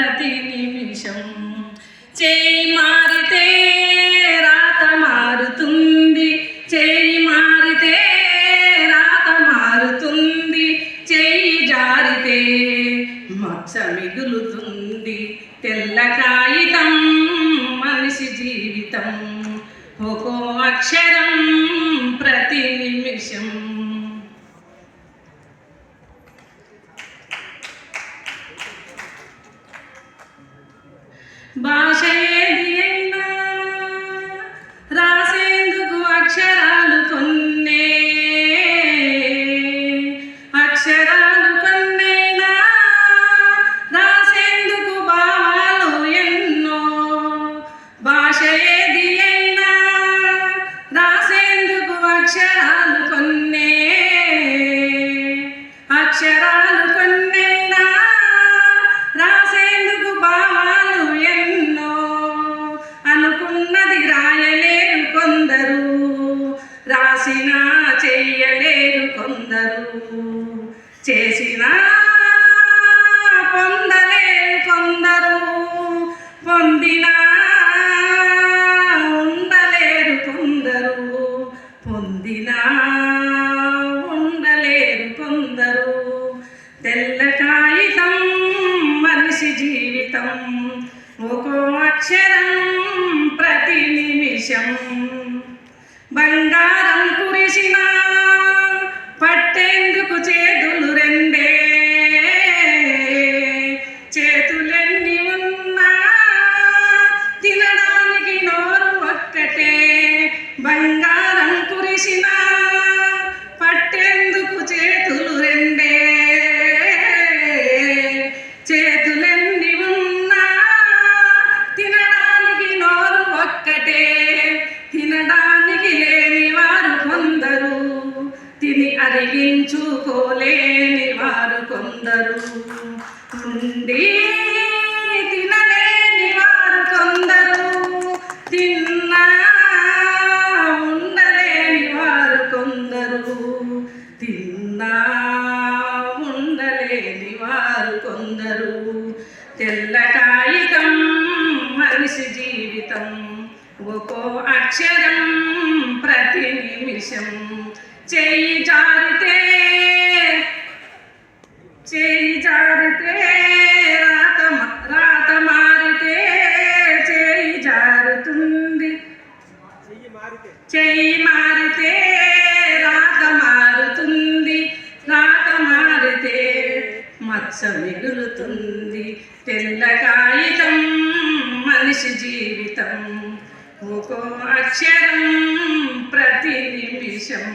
ప్రతి నిమిషం. చేయి మారితే రాత మారుతుంది, చేయి మారితే రాత మారుతుంది, చేయి జారితే మచ్చ మిగులుతుంది. తెల్ల కాగితం మనిషి జీవితం, ఒక్కో అక్షరం ప్రతి నిమిషం. భాష ఏది అయినా రాసేందుకు అక్షరాలు కొన్నే, అక్షరాలు కొన్నైనా రాసేందుకు భావాలు ఎన్నో. భాష ఏది అయినా రాసేందుకు అక్షరాలు కొన్నే, అక్షరాలు కొన్నైనా రాసేందుకు భావాలు ఎన్నో. అనుకున్నది రాయలేరు కొందరు, రాసినా చెయ్యలేరు కొందరు, చేసినా పొందలేరు కొందరు, పొందినా ఉండలేరు కొందరు, పొందినా ఉండలేరు కొందరు. తెల్ల కాగితం మనిషి జీవితం, ఒక్కో అక్షరం ప్రతి నిమిషం. బంగారం కురిసినా పట్టేందుకు చేతులు రెండే, చేతులెన్ని ఉన్నా తినడానికి నోరు ఒక్కటే. బంగారం కురిసినా పట్టేందుకు చేతులు రెండే, చేతులెన్ని ఉన్నా తినడానికి నోరు ఒక్కటే. తినడానికి లేని వారు కొందరు, తిని అరిగించుకోలేని వారు కొందరు, ఉండి తినలేని వారు కొందరు, తిన్నా ఉండలేని వారు కొందరు, తిన్నా ఉండలేని వారు కొందరు. తెల్ల కాగితం మనిషి జీవితం, ఒక్కో అక్షరం ప్రతి నిమిషం. చేయి జారితే రాత మారితే చేయి జారుతుంది, చేయి మారితే రాత మారుతుంది, రాత మారితే మచ్చ మిగులుతుంది. తెల్ల కాగితం మనిషి జీవితం, ఒక్కో అక్షరం ప్రతి నిమిషం.